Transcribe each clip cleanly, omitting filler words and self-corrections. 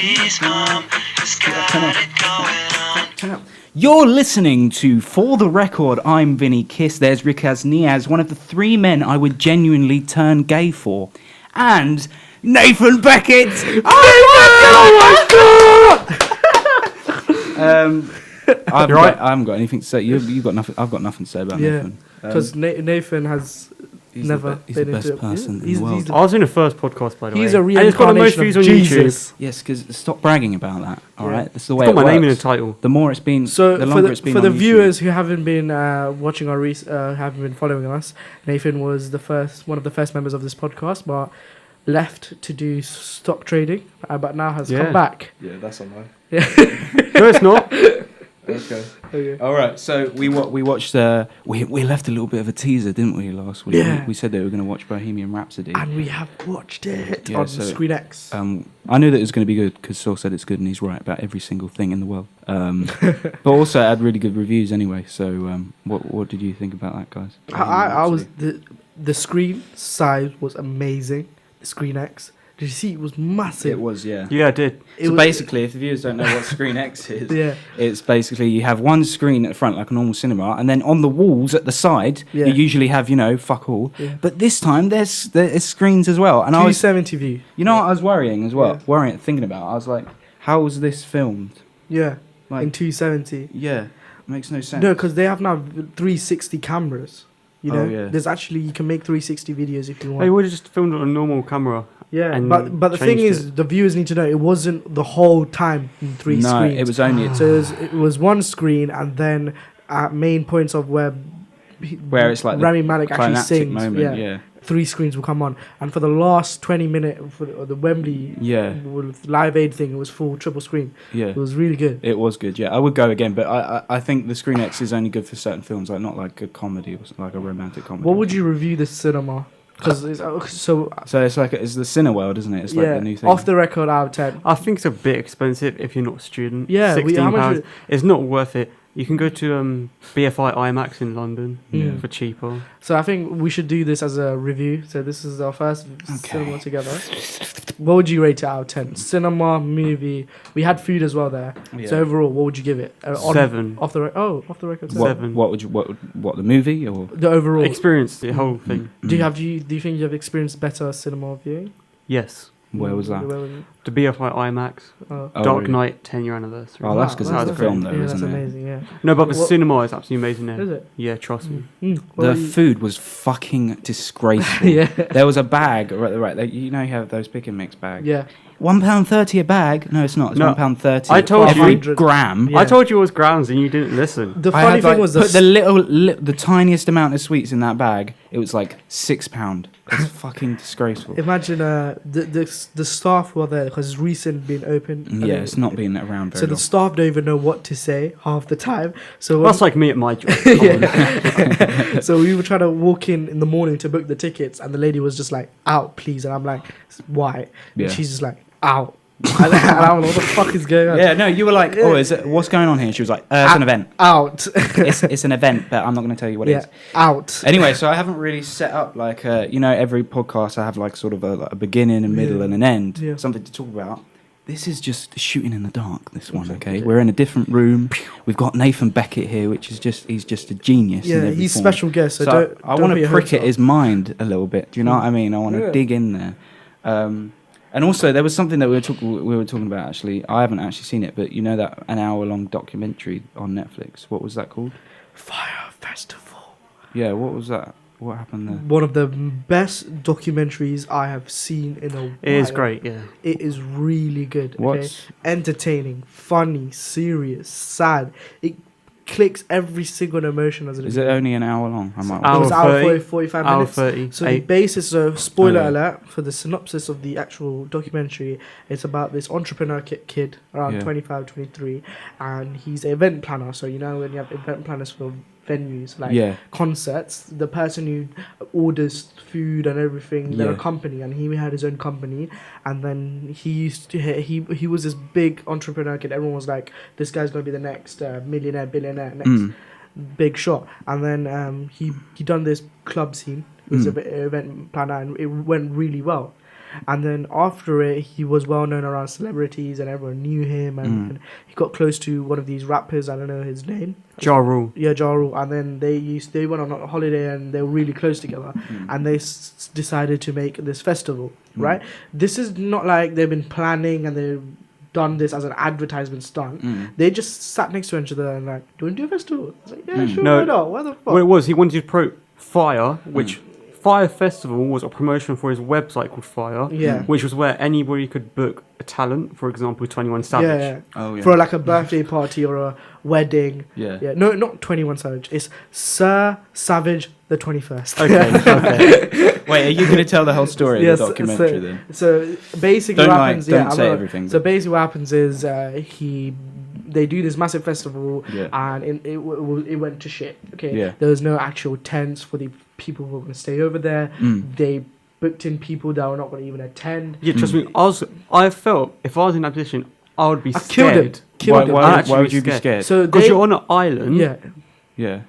His mom has got it going on. Turn up. You're listening to For The Record. I'm Vinny Kiss. There's Rikaz Niaz, one of the three men I would genuinely turn gay for. And Nathan Beckett. Oh my God! I haven't got anything to say. You've got nothing. I've got nothing to say about Nathan. Because Nathan has never he's been the best into person in the world. I was in the first podcast, by the way. He's a and it's got the most reincarnation views of on Jesus. YouTube. Yes, because stop bragging about that. All right, that's the way It's got it my name in the works. title. The more it's been, So the longer it's been for on the YouTube. viewers who haven't been watching our haven't been following us, Nathan was one of the first members of this podcast, but left to do stock trading, but now has come back. Yeah, that's a lie. No, it's not. Okay. Okay. All right, so we watched. We left a little bit of a teaser, didn't we, last week? Yeah. We said that we were going to watch Bohemian Rhapsody. And we have watched it Yeah, on so, Screen X. I knew that it was going to be good because Saul said it's good, and he's right about every single thing in the world. But also, it had really good reviews anyway. So, what did you think about that, guys? I was the screen size was amazing. The Screen X. Did you see? It was massive. It was, yeah. Yeah, I did. It So was- basically, if the viewers don't know what Screen X is, Yeah. it's basically you have one screen at the front like a normal cinema, and then on the walls at the side, Yeah. you usually have fuck all. Yeah. But this time there's screens as well, and I was 270 view. what I was worrying as well, Yeah. thinking about. I was like, how was this filmed? Yeah. Like, In 270. yeah, makes no sense. No, because they have now 360 cameras. You know, Oh, yeah. there's actually you can make 360 videos if you want. They would have just filmed it on a normal camera. Yeah, and but the thing changed is, the viewers need to know it wasn't the whole time in three no, screens. it was only So it was one screen, and then at main points of where it's like Rami the Malek actually climactic sings. moment. Yeah, 3 screens will come on, and for the last 20 minutes for the Wembley with Live Aid thing, it was full triple screen. Yeah. It was really good. It was good, yeah. I would go again, but I think the Screen X is only good for certain films, like not like a comedy or like a romantic comedy. What would you review this cinema? Because it's So it's like it's the Cineworld, isn't it? It's like the new thing. Off the record out of 10. I think it's a bit expensive if you're not a student. Yeah, how much £16. is it? It's not worth it. You can go to BFI IMAX in London for cheaper. So I think we should do this as a review. So this is our first cinema together. What would you rate it out of 10? Cinema, movie. We had food as well there. Yeah. So overall, what would you give it? 7. Off the record. What, 7. what would you what the movie or The overall. Experience the whole thing. Do you think you have experienced better cinema viewing? Yes. where was that? The BFI IMAX. Oh, Dark really? Knight 10-year anniversary. Oh, that's because Wow, it's a that's film, though, Yeah, isn't that's it? amazing. Yeah. No, but the What- cinema is absolutely amazing there. Is it? Yeah, trust me. Well, The food was fucking disgraceful. Yeah. There was a bag, right, you know you have those pick and mix bags. Yeah. £1.30 a bag? No, it's not. It's No, £1.30 I told every you. gram. Yeah. I told you it was grounds and you didn't listen. The I funny had, thing like, was put the tiniest amount of sweets in that bag. It was like £6. It's fucking disgraceful. imagine the staff were there because it's recent been opened. Yeah, it's not been around very So the long. staff don't even know what to say half the time. So when- That's like me at my job. yeah. So we were trying to walk in the morning to book the tickets, and the lady was just like, "Out, please," and I'm like, "Why?" Yeah. And she's just like, "Out." and I'm like, "What the fuck is going on?" Yeah, no, you were like, oh, what's going on here? She was like, it's an event. Out. It's an event, but I'm not going to tell you what it is. Out. Anyway, so I haven't really set up like, every podcast I have like sort of a beginning, a middle, and an end, something to talk about. This is just shooting in the dark, this one, okay? We're in a different room. We've got Nathan Beckett here, which is he's just a genius. Yeah, in every he's form. special guest. So I want to prick at his. his mind a little bit. Do you know what I mean? I want to dig in there. And also, there was something that we were talking about, actually. I haven't actually seen it, but you know that an hour-long documentary on Netflix? What was that called? Fyre Festival. Yeah, what was that? What happened there? One of the best documentaries I have seen in a while. It is great, yeah. It is really good. Okay? What's- Entertaining, funny, serious, sad. It clicks every single emotion as it Is it only an hour long? I might It was Hour hour 30, 45 hour minutes. 30, So the 8. basis of spoiler Oh, yeah. alert for the synopsis of the actual documentary, it's about this entrepreneur kid around 25, 23, and he's an event planner. So you know when you have event planners for venues like concerts, the person who orders food and everything, they're a company, and he had his own company, and then he was this big entrepreneur kid. Everyone was like, this guy's gonna be the next millionaire, billionaire, next big shot. And then he done this club scene. He was an event planner, and it went really well. And then after it, he was well known around celebrities, and everyone knew him. And he got close to one of these rappers. I don't know his name. Ja Rule. Yeah, Ja Rule. And then they went on a holiday, and they were really close together. And they decided to make this festival. Right. This is not like they've been planning and they've done this as an advertisement stunt. They just sat next to each other and like, do you want to do a festival? I was like, yeah, sure, No. why not? What the fuck? What it was, he wanted to promote Fyre, which Fyre Festival was a promotion for his website called Fyre, which was where anybody could book a talent, for example, 21 Savage. Yeah. Oh, yeah. For like a birthday party or a wedding. Yeah. No, not 21 Savage. It's Sir Savage the 21st. Okay. Wait, are you going to tell the whole story of the documentary then? So basically, Don't what happens? don't say everything. So basically, what happens is they do this massive festival, Yeah. and it went to shit. Okay, Yeah. there was no actual tents for the people who were going to stay over there. They booked in people that were not going to even attend. Yeah, trust me, I felt if I was in that position, I would be I scared. Killed him. Why I'd actually would you be scared? So Because you're on an island. yeah. Yeah.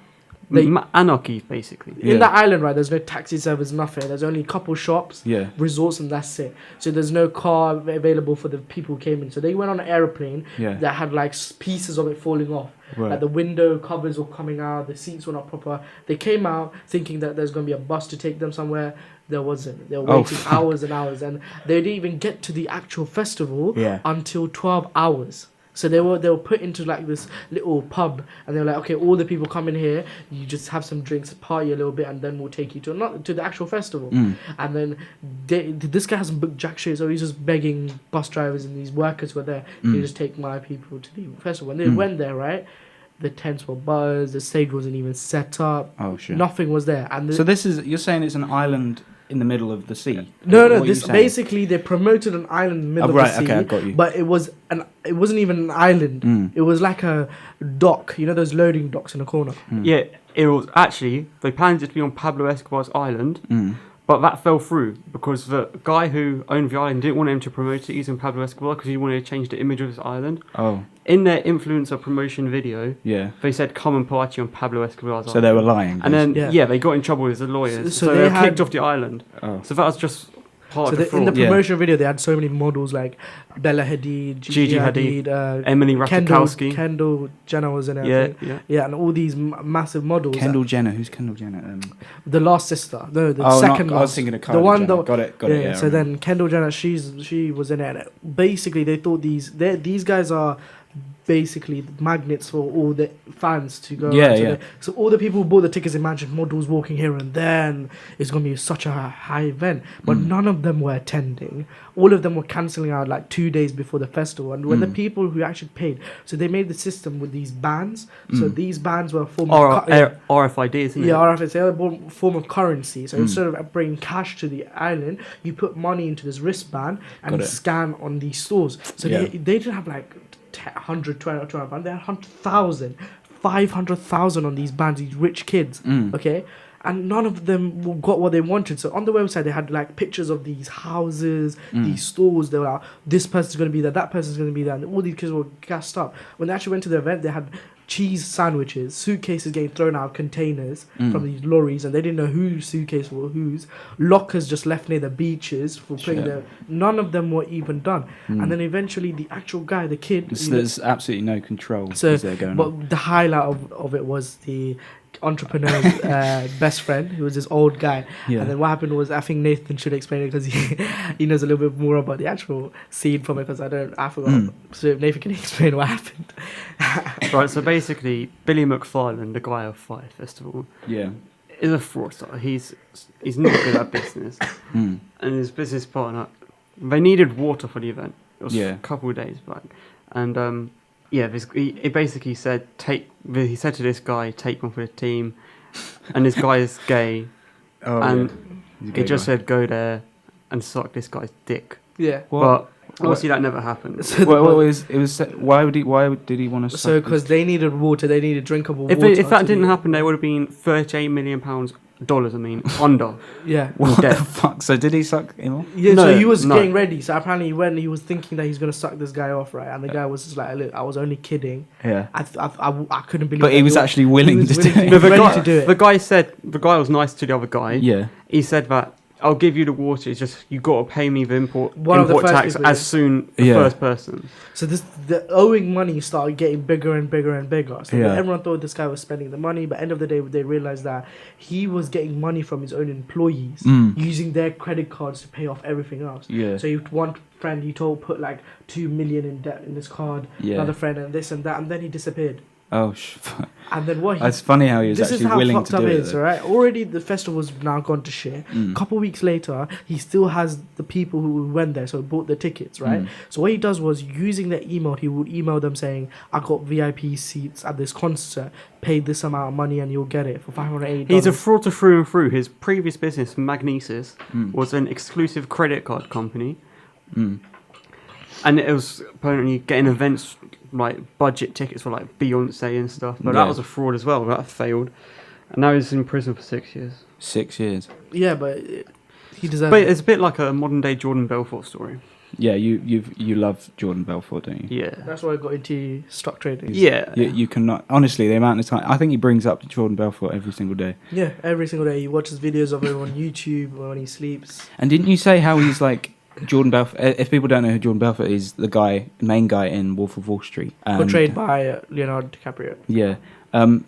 They- Anarchy, basically. In that island, right, there's no taxi service, nothing. There's only a couple shops, Yeah. resorts, and that's it. So there's no car available for the people who came in. So they went on an aeroplane Yeah. that had like pieces of it falling off. Right. Like the window covers were coming out, the seats were not proper. They came out thinking that there's going to be a bus to take them somewhere. There wasn't. They were waiting hours and hours, and they didn't even get to the actual festival until 12 hours. So they were put into like this little pub, and they were like, okay, all the people come in here, you just have some drinks, party a little bit, and then we'll take you to the actual festival. And then this guy hasn't booked jack shit, so he's just begging bus drivers and these workers who were there, can you just take my people to the festival? And they went there, right? The tents were buzzed, the stage wasn't even set up. Oh shit. Nothing was there. And So you're saying it's an island in the middle of the sea? No, What are you this saying? basically they promoted an island in the middle of the sea. Okay, I got you. But it wasn't even an island. It was like a dock, you know those loading docks in the corner. Yeah, it was actually, they planned it to be on Pablo Escobar's island, but that fell through because the guy who owned the island didn't want him to promote it using Pablo Escobar because he wanted to change the image of his island. Oh. In their influencer promotion video, Yeah. they said come and party on Pablo Escobar's island. So they were lying. And then, Yeah. they got in trouble with the lawyers. So So, they they were had- kicked off the island. Oh. So that was just part So of the in the fraud. Yeah. promotion video, they had so many models like Bella Hadid, Gigi Hadid, Emily Kendall Ratajkowski. Jenner was in it. I Yeah, think. Yeah, and all these massive models. Kendall Jenner. Who's Kendall Jenner? The last sister. No, the Oh, second I last. was thinking of Kylie the one Jenner. that Got it. yeah, Yeah. so then Kendall Jenner, she was in it. And basically, they thought these guys are basically magnets for all the fans to go. Yeah, around. So yeah. So all the people who bought the tickets imagined models walking here and then it's going to be such a high event, but none of them were attending. All of them were cancelling out like 2 days before the festival. And when the people who actually paid, so they made the system with these bands. So these bands were a form of RFID, isn't it? yeah, RFID, they're a form of currency. So instead of bringing cash to the island, you put money into this wristband and Got it. scan on these stores. So Yeah. they didn't have like 100, 200, they had 100,000, 500,000 on these bands, these rich kids, okay? And none of them got what they wanted. So on the website, they had like pictures of these houses, these stores. They were like, this person's going to be there, that person's going to be there. And all these kids were gassed up. When they actually went to the event, they had cheese sandwiches, suitcases getting thrown out of containers from these lorries, and they didn't know whose suitcase were whose. Lockers just left near the beaches for putting Shit. their. None of them were even done. And then eventually, the actual guy, the kid. There's absolutely no control. So, is there going on? but the highlight of it was the entrepreneur's best friend, who was this old guy. Yeah. And then what happened was, I think Nathan should explain it because he knows a little bit more about the actual scene from it because I forgot. So if Nathan can explain what happened. Right, so basically, Billy McFarlane, the guy of Fyre Festival, Yeah. is a fraudster. He's not good at business. And his business partner, they needed water for the event. It was Yeah. a couple of days back. And he basically said, he said to this guy, take one for the team. And this guy is gay. Oh, and He's a it gay just guy. said, go there and suck this guy's dick. Yeah. But obviously that never happened. So Why did he want to? So because they needed water, they needed drinkable If water. that to didn't be- happen, there would have been $38 million, under. Yeah. What death. the fuck? So did he suck him off? Yeah, so No, he was no. getting ready. So apparently, when he was thinking that he's gonna suck this guy off, right? And the guy was just like, "Look, I was only kidding. Yeah. I couldn't believe." But that he was you- actually willing he was to do willing it. to No, ready to do it. the guy was nice to the other guy. Yeah. He said that I'll give you the water. It's just you got to pay me the import One of the first tax people, as soon the Yeah. first person. So the owing money started getting bigger and bigger and bigger. So Yeah. everyone thought this guy was spending the money, but end of the day, they realized that he was getting money from his own employees using their credit cards to pay off everything else. Yeah. So one friend he told put like 2 million in debt in this card. Yeah. Another friend and this and that, and then he disappeared. Oh, And then what? it's funny how he was This is actually how willing fucked to up do it it. is, though. right? Already the festival's now gone to shit. Couple weeks later, he still has the people who went there, so bought the tickets, right? So what he does was using their email, he would email them saying, "I got VIP seats at this concert. Pay this amount of money and you'll get it for $508." He's a frauder through and through. His previous business, Magnesis, was an exclusive credit card company. And it was apparently getting events like budget tickets for like Beyonce and stuff. But that was a fraud as well. That failed. And now he's in prison for 6 years. 6 years. Yeah, but he deserves. But it's a bit like a modern day Jordan Belfort story. Yeah, you love Jordan Belfort, don't you? Yeah. That's why I got into stock trading. Yeah. You cannot, honestly, the amount of time, I think he brings up Jordan Belfort every single day. Yeah, every single day he watches videos of him on YouTube when he sleeps. And didn't you say how he's like Jordan Belfort? If people don't know who Jordan Belfort is, the main guy in Wolf of Wall Street. Portrayed by Leonardo DiCaprio. Yeah.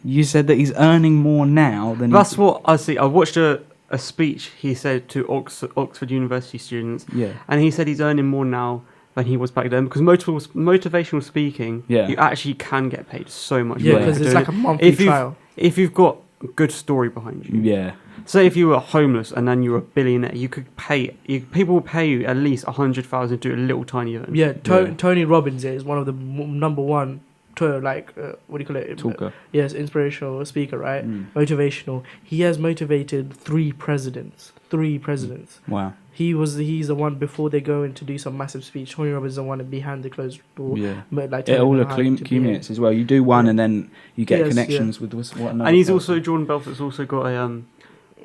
You said that he's earning more now than... That's what I see. I watched a speech he said to Oxford University students. Yeah. And he said he's earning more now than he was back then. Because motivational speaking, Yeah. you actually can get paid so much Yeah, money because for it's doing like a it. monthly trial. If you've got a good story behind you. Yeah. Say if you were homeless and then you were a billionaire, you could people will pay you at least 100,000 to do a little tiny event. Yeah, Tony Robbins is one of the number one, what do you call it? Talker. Yes, inspirational speaker, right? Motivational. He has motivated 3 presidents. 3 presidents. Wow. He's the one before they go in to do some massive speech. Tony Robbins is the one behind the closed door. Yeah. Like, It all telling them how to behave. accumulates as well. You do one and then you get Yes, connections with what another And he's person. also Jordan Belfort's also got a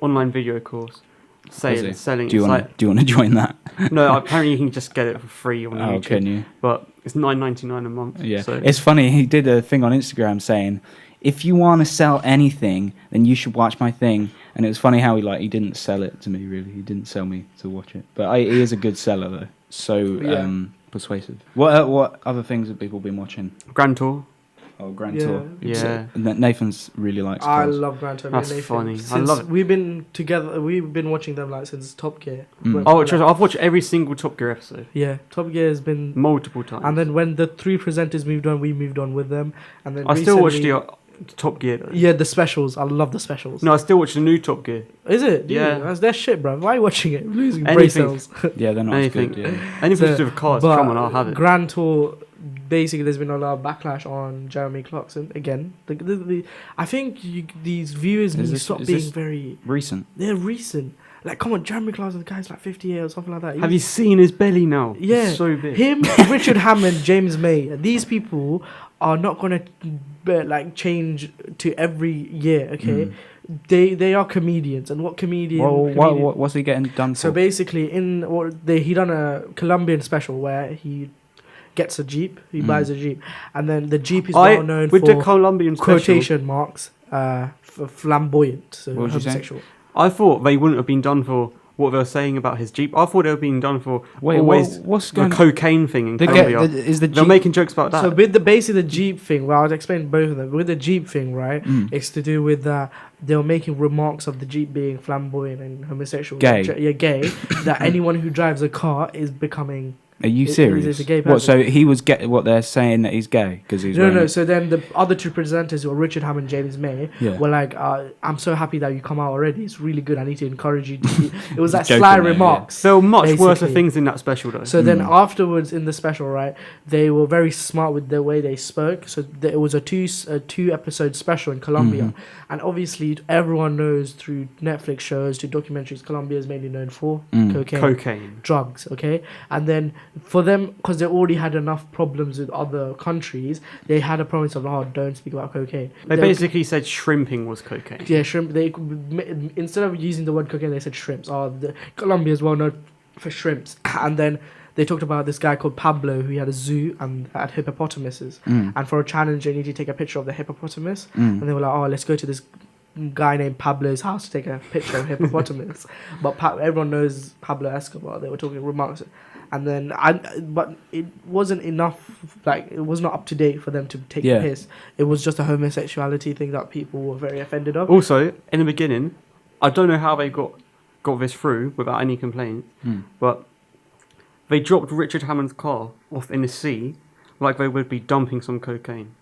online video course he? selling. Do you It's want to join that? no, apparently you can just get it for free on Oh, YouTube. can you? But it's $9.99 a month. Yeah. So. It's funny. He did a thing on Instagram saying, if you want to sell anything, then you should watch my thing. And it was funny how he didn't sell it to me, really. He didn't sell me to watch it. But he is a good seller, though. So persuasive. What other things have people been watching? Grand Tour. Oh, Grand Yeah. Tour. Yeah. Nathan's really likes I cars. love Gran Turismo. That's Nathan. funny. I Since love it. We've been together. We've been watching them since Top Gear. Oh, trust me, I've watched every single Top Gear episode Yeah, Top Gear has been. multiple times. And then when the 3 presenters moved on, we moved on with them. And then I still watch recently- the Top Gear. Though. Yeah, the specials. I love the specials. No, I still watch the new Top Gear. Is it? Yeah. That's their shit, bro. Why are you watching it? I'm losing brain Anything. cells. Yeah, they're not Anything. as good. Yeah. Anything So, to do with cars, But come on, I'll have it. Grand Tour, basically, there's been a lot of backlash on Jeremy Clarkson again. I think these viewers need to stop is being this very. Recent. They're recent. Like, come on, Jeremy Clarkson, the guy's like 50 or something like that. Have you seen his belly now? Yeah. It's so big. Him, Richard Hammond, James May. These people are not gonna change to every year. Okay, they are comedians, and what comedian? What's he getting done for? So basically, he done a Colombian special where he gets a Jeep, he buys a Jeep, and then the Jeep is well known with for the Colombian special, quotation marks, for flamboyant, so What was you saying? homosexual. I thought they wouldn't have been done for what they were saying about his Jeep. I thought they were being done for what's the going on? cocaine thing in They Colombia. is the They're Jeep, making jokes about that. So with basically the Jeep thing, well, I'll explain both of them. With the Jeep thing, right, it's to do with they were making remarks of the Jeep being flamboyant and homosexual, Gay. gay. That anyone who drives a car is becoming. Are you serious? Is a gay What? person. So he was what they're saying that he's gay because he's No. So then the other 2 presenters, who were Richard Hammond and James May, Yeah. were like, "I'm so happy that you come out already. It's really good. I need to encourage you." It was like Joking sly there, remarks. there were much worse basically. things in that special though. So then afterwards in the special, right, they were very smart with the way they spoke. So it was a two episode special in Colombia, and obviously everyone knows through Netflix shows, to documentaries, Colombia is mainly known for Cocaine. drugs. Okay, and then for them, because they already had enough problems with other countries, they had a promise of don't speak about cocaine. They basically said shrimping was cocaine. Yeah, shrimp. They instead of using the word cocaine, they said shrimps. Colombia is well known for shrimps. And then they talked about this guy called Pablo who had a zoo and had hippopotamuses. And for a challenge, they needed to take a picture of the hippopotamus. And they were like, "Oh, let's go to this guy named Pablo's house to take a picture of hippopotamus, but everyone knows Pablo Escobar. They were talking remarks, and then but it wasn't enough. Like it was not up to date for them to take the piss. It was just a homosexuality thing that people were very offended of. Also, in the beginning, I don't know how they got this through without any complaints, but they dropped Richard Hammond's car off in the sea like they would be dumping some cocaine.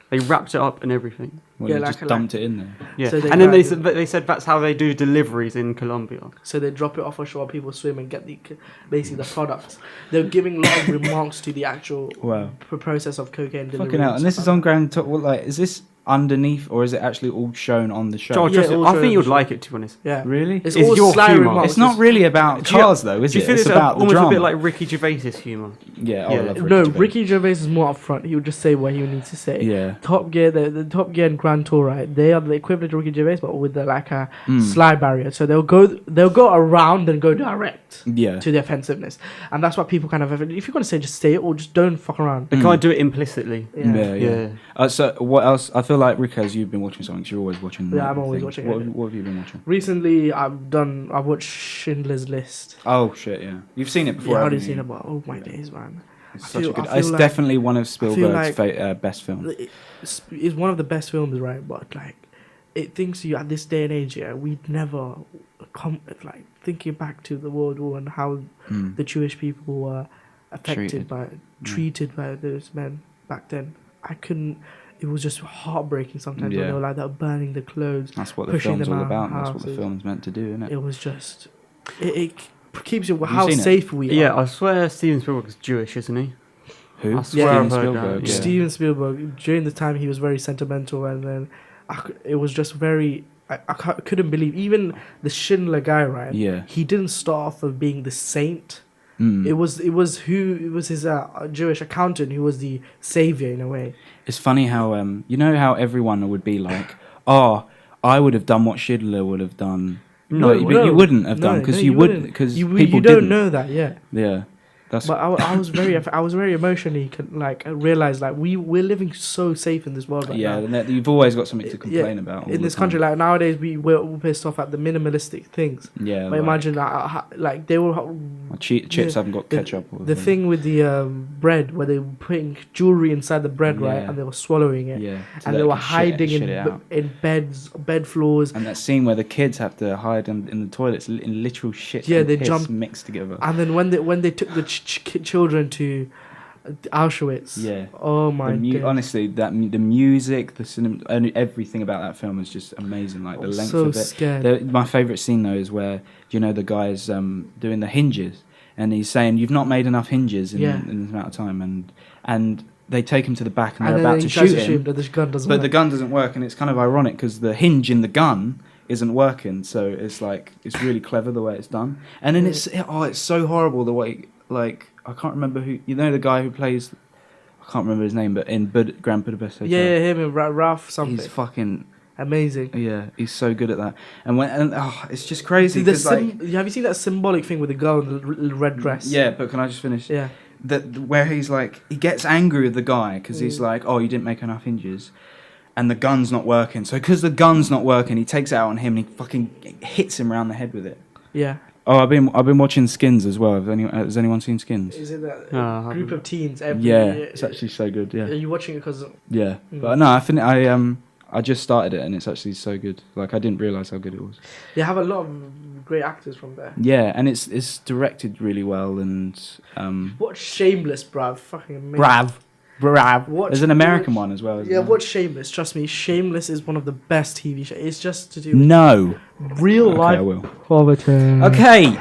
They wrapped it up and everything. Well, you just dumped it in there. Yeah, So and then they said that's how they do deliveries in Colombia. So they drop it off ashore, people swim and get basically the products. They're giving a lot of remarks to the actual process of cocaine delivery. Fucking hell. And this is on Grand Top. Well, like, is this underneath, or is it actually all shown on the show? I think you'd like it, to be honest. Yeah, really. It's all your sly humour. remarks. It's not really about cars, though, is do you it? feel It's about the almost drama. a bit like Ricky Gervais's humour. Yeah. Yeah. I love No, Gervais. Ricky Gervais is more upfront. He would just say what he needs to say. Yeah. Top Gear, the Top Gear and Grand Tour, right? They are the equivalent of Ricky Gervais, but with a sly barrier. So they'll go around and go direct. Yeah. To the offensiveness, and that's what people kind of. If you're gonna say, just say it or just don't fuck around. They can't do it implicitly. Yeah. So what else? I feel like Rickaz, you've been watching something. 'Cause you're always watching. Yeah, I'm always watching it. What have you been watching? Recently, I've watched Schindler's List. Oh shit! Yeah, you've seen it before. Yeah, I've haven't already seen you? it, but oh my days, man! It's I such a feel- good. I feel It's like- definitely one of Spielberg's like- best films. It's one of the best films, right? But like, it thinks you at this day and age, yeah, we'd never come like thinking back to the World War and how the Jewish people were treated by those men back then. I couldn't. It was just heartbreaking sometimes when they were like that, burning the clothes. That's what the pushing film's them all out of about. That's what the houses. film's meant to do, isn't it? It was just. It keeps you Have you how seen it? safe we are. Yeah, I swear Steven Spielberg is Jewish, isn't he? Who? I swear I've heard Spielberg. that. Yeah. Steven Spielberg, during the time he was very sentimental, and then it was just very. I couldn't believe even the Schindler guy, right? Yeah. He didn't start off of being the saint. Mm. It was his Jewish accountant who was the savior in a way. It's funny how you know how everyone would be like, oh, I would have done what Schindler would have done. No, but you wouldn't have done because you wouldn't because people you don't didn't know that, yeah. Yeah, that's. But I was very emotionally I realized like we're living so safe in this world right now. and that you've always got something to complain about all in the this time. country. Like nowadays, we're all pissed off at the minimalistic things. Yeah, But imagine like they were chips haven't got ketchup. Or the thing with the bread where they were putting jewelry inside the bread, right, and they were swallowing it. Yeah, And they were hiding in bed floors. And that scene where the kids have to hide in the toilets in literal shit. Yeah, and they piss jump mixed together. And then when they took the children to Auschwitz. Yeah. Oh my god. Honestly, the music, the cinema, and everything about that film is just amazing. Like the length so of it. scared. My favorite scene though is where the guy's doing the hinges, and he's saying you've not made enough hinges in this amount of time, and they take him to the back and they're about to shoot him, but the gun doesn't but work. the gun doesn't work, and it's kind of ironic because the hinge in the gun isn't working, so it's like it's really clever the way it's done, and then it's so horrible the way I can't remember who the guy who plays. I can't remember his name, but in Grand Budapest Hotel. Yeah, him and Ralph something. He's fucking amazing. Yeah, he's so good at that. And it's just crazy. Have you seen that symbolic thing with the girl in the red dress? Yeah, but can I just finish? Yeah. Where he's like, he gets angry with the guy because he's like, oh, you didn't make enough hinges. And the gun's not working. So because the gun's not working, he takes it out on him and he fucking hits him around the head with it. Yeah. Oh, I've been watching Skins as well. Has anyone seen Skins? Is it that group of teens? It's actually so good. Yeah. Are you watching it because? Yeah, but no, I just started it and it's actually so good. Like I didn't realize how good it was. They have a lot of great actors from there. Yeah, and it's directed really well and. Watch Shameless, bruv. Fucking amazing. Brav. There's an American one as well. Yeah, watch Shameless. Trust me, Shameless is one of the best TV shows. It's just to do with real life I will. poverty. Okay,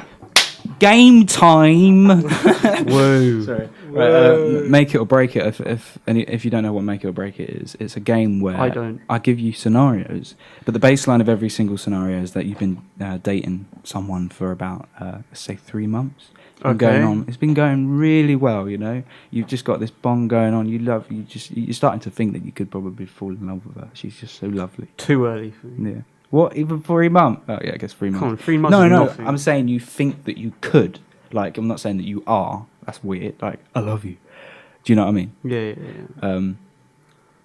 game time. Whoa. Sorry. Right, make it or break it. If you don't know what make it or break it is, it's a game where I don't. I give you scenarios, but the baseline of every single scenario is that you've been dating someone for about say 3 months. It's been going really well, You've just got this bond going on. You're starting to think that you could probably fall in love with her. She's just so lovely. Too early for me. Yeah. What? Even 3 months? Oh yeah, I guess 3 months. Come on, 3 months. No. is nothing. I'm saying you think that you could. Like, I'm not saying that you are. That's weird. Like, I love you. Do you know what I mean? Yeah.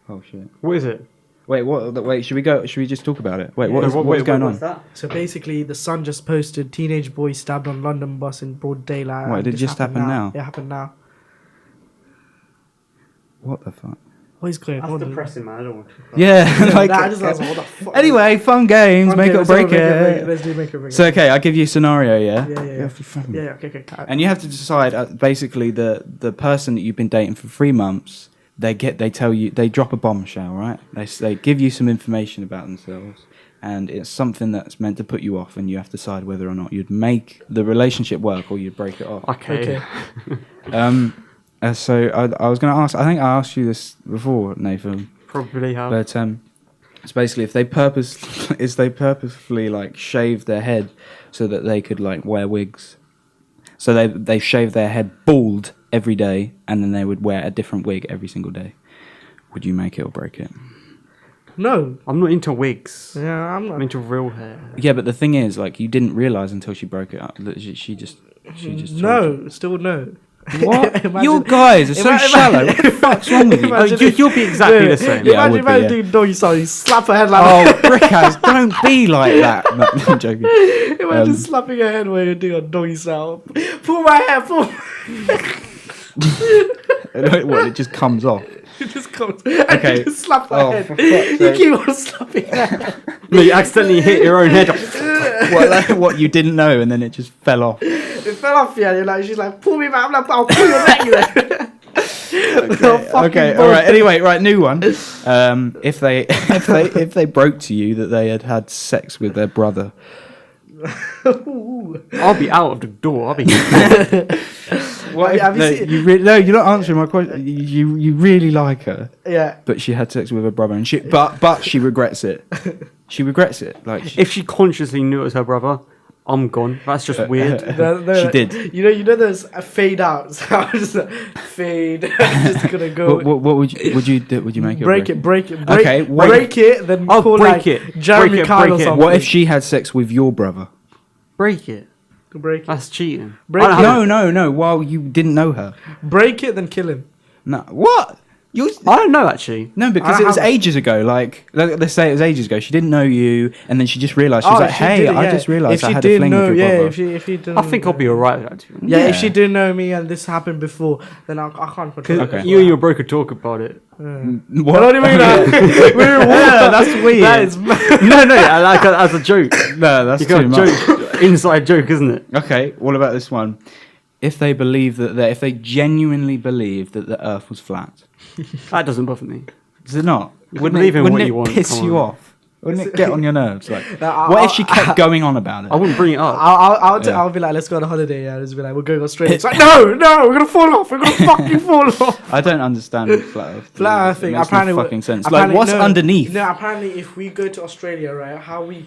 Oh shit. What is it? Wait, what? Wait, should we go? Should we just talk about it? Wait, what is going on? That? So basically, the Sun just posted teenage boy stabbed on London bus in broad daylight. Wait, and did it this just happen now? It happened now. What the fuck? What is going That's on? depressing, man. I don't want to. Yeah, like. I just what the fuck? Anyway, fun games, make it or break it. Let's do make it or break it. So okay, I'll give you a scenario. Yeah. Yeah. Okay. And you have to decide. Basically, the person that you've been dating for 3 months, they tell you, they drop a bombshell, right? They give you some information about themselves, and it's something that's meant to put you off, and you have to decide whether or not you'd make the relationship work or you'd break it off. Okay. So I was going to ask. I think I asked you this before, Nathan. Probably have. But it's basically if they purposefully like shave their head so that they could like wear wigs. So they shave their head bald every day, and then they would wear a different wig every single day. Would you make it or break it? No. I'm not into wigs. Yeah, I'm not. I'm into real hair. Yeah, but the thing is, like, you didn't realize until she broke it up that she just No, still no. What? Imagine- Your guys are so shallow. What the fuck's wrong with you? Imagine- You'll be exactly the same. Yeah, I would Imagine be, doing doggy style. You slap her head like Oh, Brickhouse, don't be like that. No, I'm joking. Imagine slapping her head while you're doing a doggy style. Pull my hair, pull. What, it just comes off. It just comes. Okay. You just slap her Oh, head. for fuck's You sake. keep on slapping her head. No, you accidentally hit your own head. What you didn't know, and then it just fell off. It fell off, yeah. You're like, she's like, pull me back. I'm like, I'll pull your neck, you know. Okay, all right. Anyway, right, new one. If they broke to you that they had sex with their brother, I'll be out of the door. I'll be. what Have you seen- you're not answering my question. You really like her, Yeah. but she had sex with her brother, and but she regrets it. She regrets it. Like If she consciously knew it was her brother, I'm gone. That's just weird. She did. You know those fade outs. I was just fade. I'm just gonna go. What would you do? Would you make it? break it. Okay, break it. Then I'll call break like it. Jeremy Break it, Clarkson break or it. something. What if she had sex with your brother? Break it. break it? That's cheating. Break I don't it. have No. While you didn't know her. Break it, then kill him. No. What? I don't know actually. No, because I it was have- ages ago. Like, let's say it was ages ago. She didn't know you, and then she just realised. She was like, if she "Hey, did it, I yeah. just realised If I she had a didn't fling know, with your brother." if she didn't. I think I'll be alright with that. To be honest. Yeah, if Yeah. she didn't know me and this happened before, then I can't control. Because Okay. you and your broker talk about it. What? What do you mean? That's weird. That is mad. no, like as a joke. No, that's You too got a much. joke, inside joke, isn't it? Okay, what about this one? If they believe if they genuinely believe that the Earth was flat, That doesn't bother me. does it not? You can believe in wouldn't what it you want, piss come you on. off? Wouldn't it get on your nerves? Like, No, what if she kept going on about it? I wouldn't bring it up. I'll be like, let's go on a holiday. Yeah, just be like, we're going Australia. It's like, no, we're gonna fall off. We're gonna fucking fall off. I don't understand flat Earth. Flat Earth It thing. makes Apparently, no fucking sense. Like, apparently- what's no, underneath? No, apparently, if we go to Australia, right, how we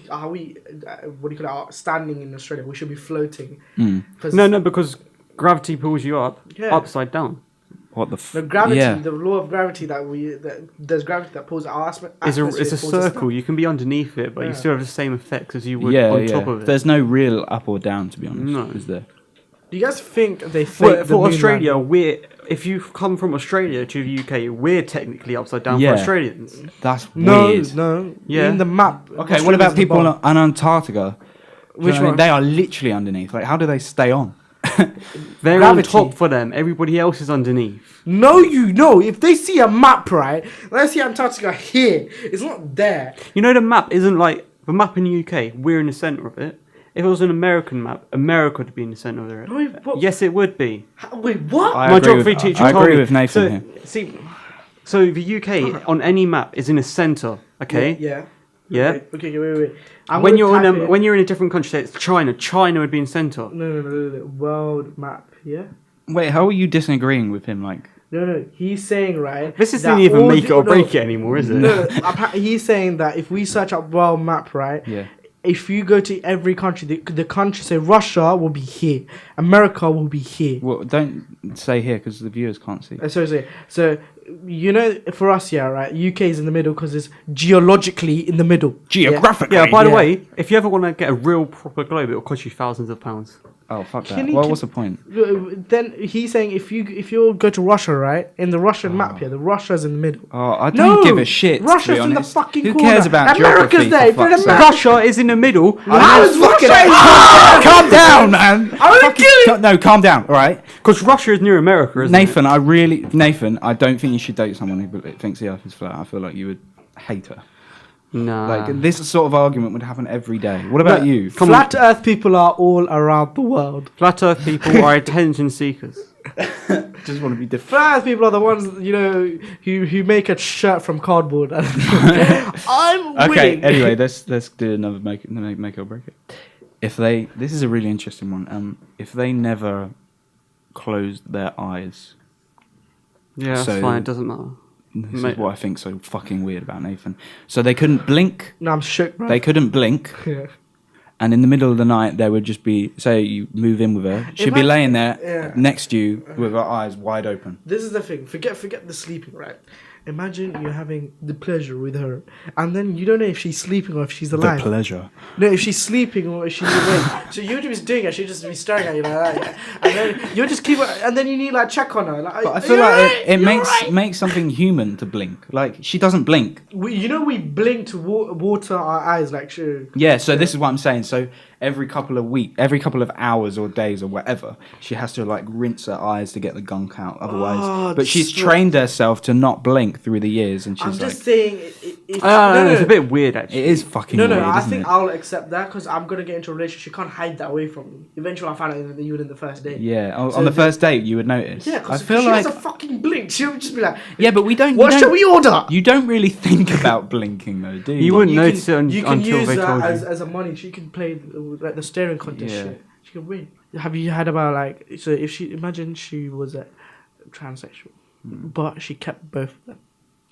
what do you call it? Standing in Australia, we should be floating. No, because gravity pulls you up, Yeah. upside down. What the? The gravity, Yeah. the law of gravity there's gravity that pulls our It's a atmosphere pulls us circle. You can be underneath it, but you Yeah. still have the same effects as you would Yeah, on yeah. top of it. There's no real up or down, to be honest. No. Is there? down. Do you guys think they fake For Australia, if you come from Australia to the UK, we're technically upside down Yeah. for Australians. That's No, weird. no. Yeah. In the map. Okay, what Australia's about at the people bottom. on Antarctica? Which one? They are literally underneath. Like, how do they stay on? They're Gravity. on top for them. Everybody else is underneath. No, you know, if they see a map, right? Let's see Antarctica here. It's not there. You know the map isn't like the map in the UK. We're in the center of it. If it was an American map, America would be in the center of it. Wait, what? Yes, it would be. Wait, what? I My agree geography with- teacher I told agree me. with Nathan here. So the UK on any map is in the center. Okay. Yeah. Yeah. Okay, wait. When you're when you're in a different country, say it's China. China would be in center. No. World map, yeah? Wait, how are you disagreeing with him? Like, No. He's saying, right? This that isn't even all make it or no, break it anymore, is it? No, he's saying that if we search up world map, right? yeah. If you go to every country, the country, say Russia will be here, America will be here. Well, don't say here because the viewers can't see. So you know, for us, yeah, right. UK is in the middle because it's geologically in the middle. Geographically. Yeah. By the Yeah. way, if you ever want to get a real proper globe, it will cost you thousands of pounds. Oh fuck Can that! he- Well, can- what's the point? Then he's saying if you go to Russia, right, in the Russian map here, the Russia's in the middle. Oh, I don't give a shit. Russia's to be in the honest. fucking Who corner. cares about America's geography? there. For If fuck's you're in sake? Russia is in the middle. How is Russia? Calm down, man. I'm gonna kill you. No, calm down. All right, Because Russia is near America, isn't it? Nathan, I don't think you should date someone who thinks the Earth is flat. I feel like you would hate her. No. Like this sort of argument would happen every day. What about you? Flat Earth people are all around the world. Flat Earth people are attention seekers. Just want to be different. Flat Earth people are the ones, who make a shirt from cardboard. I'm Okay. winning. Anyway, let's do another make or break it. This is a really interesting one. If they never closed their eyes, Yeah, that's So- fine. It doesn't matter. this Mate. is what I think so fucking weird about Nathan. So they couldn't blink. No, I'm shook, bro. They couldn't blink. Yeah. And in the middle of the night, there would just be, say you move in with her, she'd be Imagine- laying there yeah. next to you with her eyes wide open. This is the thing. Forget the sleeping, right? Imagine you're having the pleasure with her, and then you don't know if she's sleeping or if she's alive. pleasure. No, if she's sleeping or if she's awake. So you'd just doing it, she'd just be staring at you like that, yeah? And then you just keep, and then you need like check on her. Like, But I feel like it makes something human to blink. Like she doesn't blink. we blink to water our eyes, like sure. Yeah, so this is what I'm saying. So every couple of hours or days or whatever, she has to like rinse her eyes to get the gunk out. Otherwise, Oh, but she's stop. trained herself to not blink through the years, and she's I'm like, just saying. It's a bit weird, actually. it is fucking No, weird. I isn't think it? I'll accept that because I'm gonna get into a relationship. She can't hide that away from me. Eventually, I'll find out that you were in the first date. Yeah, So on the first date, you would notice. Yeah, I because feel she like has a fucking blink. She'll just be like, yeah, but we don't. "What you shall don't- we order?" You don't really think about blinking though, do you? You wouldn't You notice can- it you can until use they that told you. as a money. She can play like the staring contest Yeah. shit. She can win. Have you heard about like so if she imagine she was a transsexual, but she kept both of them.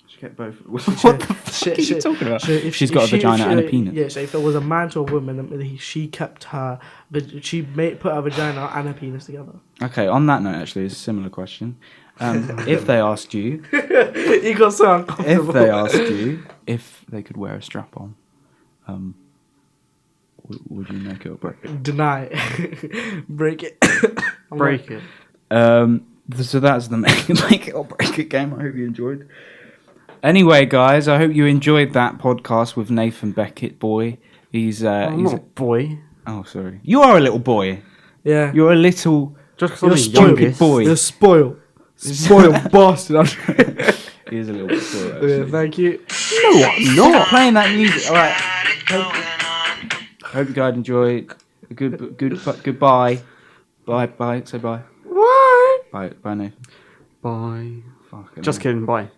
She kept both. She- What the fuck she- are you she- talking about? so if She's she- got a if she- vagina if and she- a penis. Yeah, so if it was a man to a woman, then she kept her, but she put her vagina and her penis together. Okay, on that note, actually, it's a similar question. If they asked you, You got so uncomfortable. if they asked you if they could wear a strap on, would you make it or break it? Deny it. Break it. I'm Break like, it. So that's the make it or break it game. I hope you enjoyed. Anyway, guys, I hope you enjoyed that podcast with Nathan Beckett, boy. He's I'm he's not a boy. oh sorry, you are a little boy. Yeah. You're a little Just because You're I'm the stupid youngest. boy. You're spoiled. Spoiled bastard. He is a little bit boy. Yeah, Actually. thank you. No, I'm not playing that music. All right. Hope you guys enjoy. Goodbye. Bye. Say bye. What? Bye, Nathan. Bye. Fucking Just hell. kidding. Bye.